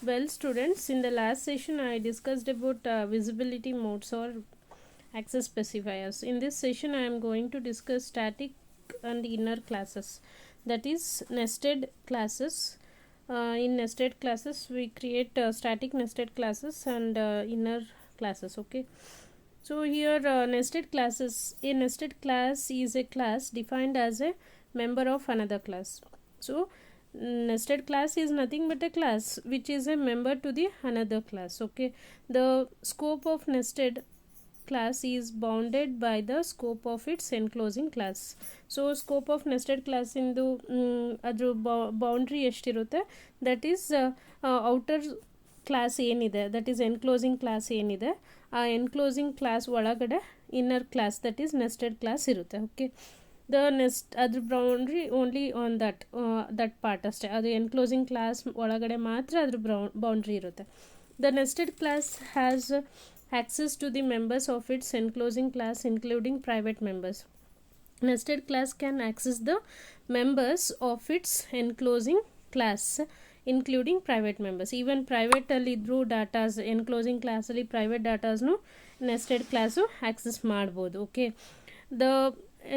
Well, students, in the last session I discussed about visibility modes or access specifiers. In this session I am going to discuss static and inner classes, that is nested classes. In nested classes we create static nested classes and inner classes. Okay, so here nested classes, a nested class is a class defined as a member of another class. So nested class is nothing but a class which is a member to the another class. Okay, the scope of nested class is bounded by the scope of its enclosing class. So scope of nested class ಇಂದು ಅದ್ರ boundary ಎಷ್ಟಿರುತ್ತೆ, that is outer class ಏನಿದೆ, that is enclosing class ಏನಿದೆ, ಆ enclosing class ಒಳಗಡೆ inner class that is nested class ಇರುತ್ತೆ. Okay, the nest ಅದ್ರ boundary only on that part ಅಷ್ಟೇ, ಅದು ಎನ್ಕ್ಲೋಸಿಂಗ್ ಕ್ಲಾಸ್ ಒಳಗಡೆ ಮಾತ್ರ ಅದ್ರ ಬೌಂಡ್ರಿ ಇರುತ್ತೆ. The nested class has access to the members of its enclosing class including private members. Nested class can access the members of its enclosing class including private members. Even private ಅಲ್ಲಿ ಇದ್ರೂ ಡಾಟಾಸ್ ಎನ್ಕ್ಲೋಸಿಂಗ್ ಕ್ಲಾಸಲ್ಲಿ private ಡಾಟಾಸ್ನು nested class access ಮಾಡ್ಬೋದು. Okay, the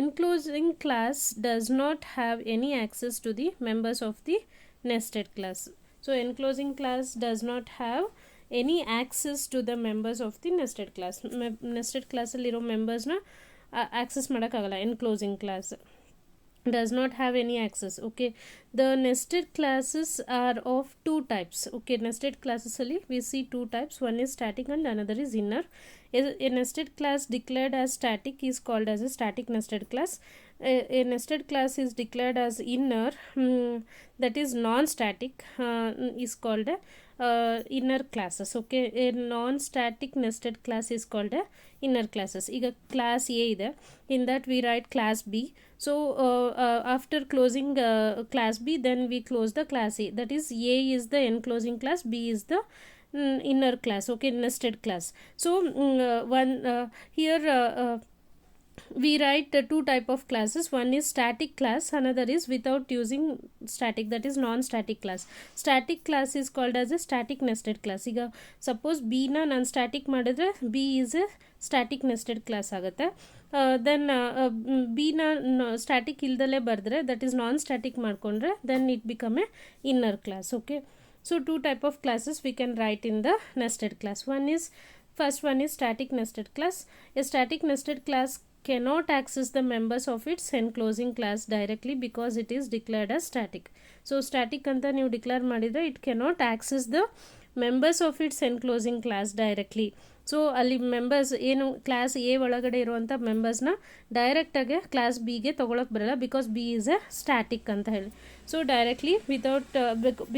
enclosing class does not have any access to the members of the nested class. So enclosing class does not have any access to the members of the nested class. Nested class ಅಲ್ಲಿರೋ ಮೆಂಬರ್ಸ್ನ access ಮಾಡೋಕ್ಕಾಗಲ್ಲ. enclosing class does not have any access. Okay, the nested classes are of two types. Okay, nested classes ಅಲ್ಲಿ we see two types, one is static and another is inner. A nested class declared as static is called as a static nested class. A nested class is declared as inner, that is non-static, is called a inner classes. Okay, a non-static nested class is called a inner classes. ಈಗ class A ಇದೆ, in that we write class B. So after closing class B, then we close the class A, that is A is the enclosing class, B is the inner class. Okay, nested class. So here we write two type of classes, one is static class, another is without using static, that is non-static class. Static class is called as a static nested class. ಈಗ suppose ಬಿನ ನಾನು static ಮಾಡಿದ್ರೆ B is a static nested class ಆಗುತ್ತೆ. Then ಬಿನ static ಇಲ್ದಲೇ ಬರೆದ್ರೆ, that is non static ಮಾಡಿಕೊಂಡ್ರೆ then it become a inner class. Okay, so two type of classes we can write in the nested class. First one is static nested class. A static nested class cannot access the members of its enclosing class directly because it is declared as static. So static anta ನೀವು declare ಮಾಡಿದರೆ it cannot access the members of its enclosing class directly. So ಅಲ್ಲಿ members ಏನು class A ಒಳಗಡೆ ಇರುವಂಥ ಮೆಂಬರ್ಸ್ನ ಡೈರೆಕ್ಟಾಗಿ class ಬಿಗೆ ತೊಗೊಳಕ್ಕೆ ಬರಲ್ಲ, because B is a static ಅಂತ ಹೇಳಿ. So directly without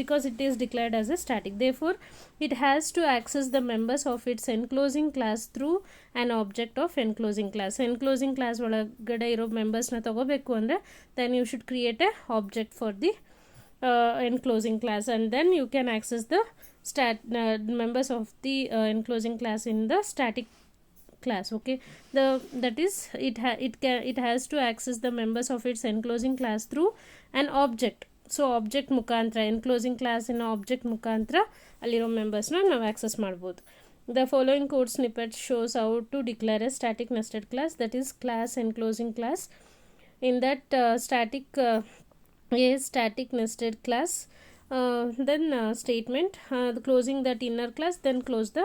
because it is declared as a static, therefore it has to access the members of its enclosing class through an object of enclosing class. Enclosing class ಒಳಗಡೆ ಇರೋ ಮೆಂಬರ್ಸ್ನ ತೊಗೋಬೇಕು ಅಂದರೆ then you should create a object for the enclosing class, and then you can access the members of the enclosing class in the static class. Okay, that is it has to access the members of its enclosing class through an object. So object ಮುಖಾಂತರ enclosing class in object ಮುಖಾಂತರ ಅಲ್ಲಿರೋ ಮೆಂಬರ್ಸ್ನ ನಾವು access ಮಾಡ್ಬೋದು. The following code snippet shows how to declare a static nested class, that is class enclosing class. In that a static nested class, then statement, closing that inner class, then close the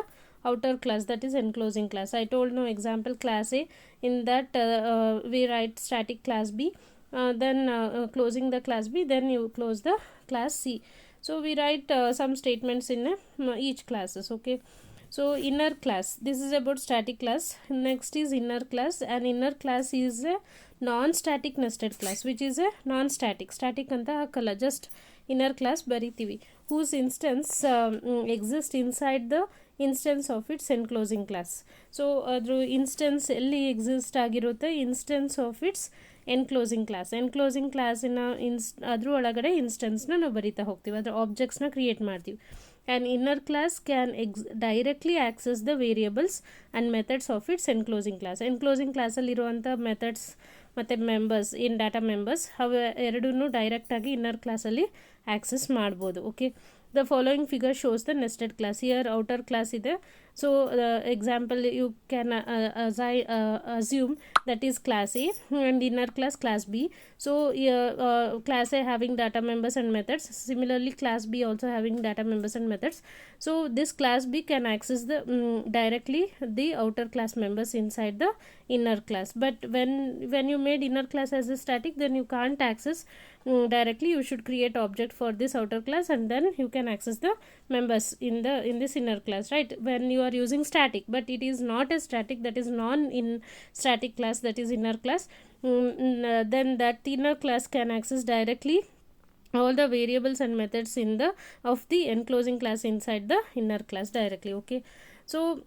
outer class, that is enclosing class. I told no example class A, in that we write static class B, then closing the class B, then you close the class C. So we write some statements in each classes. Okay, so inner class, this is about static class. Next is inner class. An inner class is a non-static nested class, which is a non-static, static ಅಂತ ಹಾಕಲ್ಲ, just inner class ಬರಿತೀವಿ, whose instance exist inside the instance of its enclosing class. So ಅದ್ರ instance ಎಲ್ಲಿ exist ಆಗಿರುತ್ತೆ, instance of its enclosing class. ಎನ್ಕ್ಲೋಸಿಂಗ್ ಕ್ಲಾಸಿನ ಅದ್ರ ಒಳಗಡೆ ಇನ್ಸ್ಟೆನ್ಸ್ನ ನಾವು ಬರಿತಾ ಹೋಗ್ತೀವಿ, ಅದರ ಆಬ್ಜೆಕ್ಟ್ಸ್ನ ಕ್ರಿಯೇಟ್ ಮಾಡ್ತೀವಿ. An inner class can directdirectly access the variables and methods of its enclosing class. enclosing class ಅಲ್ಲಿರುವಂಥ ಮೆಥಡ್ಸ್ ಮತ್ತು ಮೆಂಬರ್ಸ್ ಏನು ಡಾಟಾ ಮೆಂಬರ್ಸ್ ಅವು ಎರಡೂ ಡೈರೆಕ್ಟಾಗಿ ಇನ್ನರ್ ಕ್ಲಾಸಲ್ಲಿ ಆಕ್ಸೆಸ್ ಮಾಡ್ಬೋದು. Okay, The following figure shows the nested class. Here outer class is there. So example you can assume that is class A and inner class B. So class A having data members and methods, similarly class B also having data members and methods. So this class B can access the directly the outer class members inside the inner class. But when you made inner class as a static, then you can't access directly. You should create object for this outer class, and then you can access the members in this inner class, right? When you are using static, but it is not a static, that is non in static class, that is inner class, then that inner class can access directly all the variables and methods in the of the enclosing class inside the inner class directly. Okay, so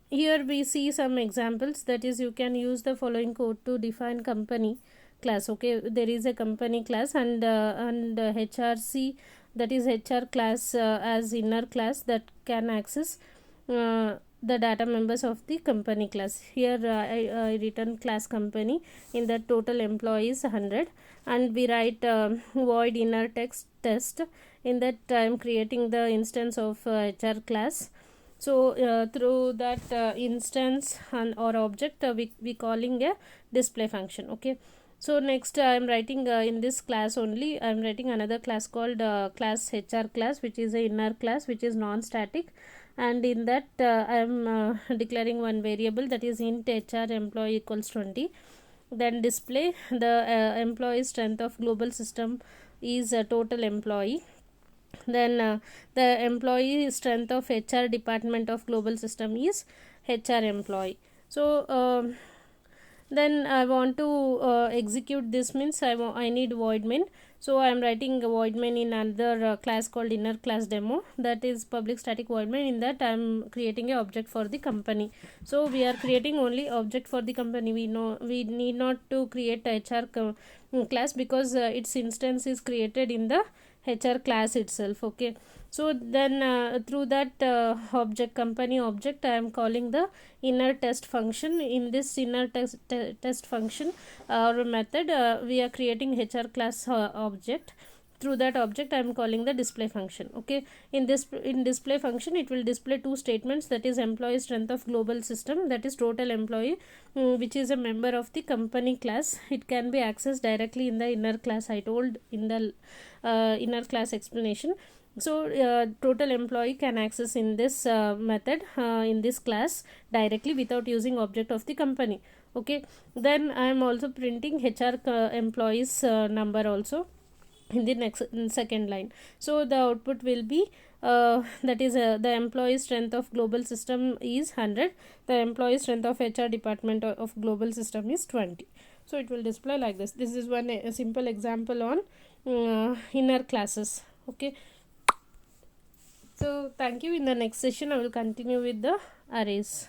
here we see some examples, that is you can use the following code to define company class. Okay, there is a company class and HRC, that is HR class as inner class, that can access the data members of the company class. Here I written class company, in the total employees 100, and we write void inner text test. In that I am creating the instance of HR class. So through that instance or object we calling a display function. Okay, so next I am writing in this class only I am writing another class called class HR class, which is a inner class, which is non-static, and in that I am declaring one variable, that is int HR employee equals 20. Then display the employee strength of global system is total employee. Then the employee strength of HR department of global system is HR employee. So then I want to execute this, means I need void main. So I am writing a void main in another class called inner class demo, that is public static void main. In that I am creating a object for the company. So we are creating only object for the company. We need not to create a HR class, because its instance is created in the HR class itself. Okay, so then through that object, company object, I am calling the inner test function. In this inner test function or method we are creating HR class object. Through that object I am calling the display function. Okay, in display function it will display two statements, that is employee strength of global system, that is total employee, which is a member of the company class. It can be accessed directly in the inner class, I told in the inner class explanation. So total employee can access in this method in this class directly without using object of the company. Okay, then I am also printing HR employees number also in the second line. So the output will be that is the employee strength of global system is 100, the employee strength of HR department of global system is 20. So it will display like this. This is one a simple example on inner classes. Okay, so thank you. In the next session I will continue with the arrays.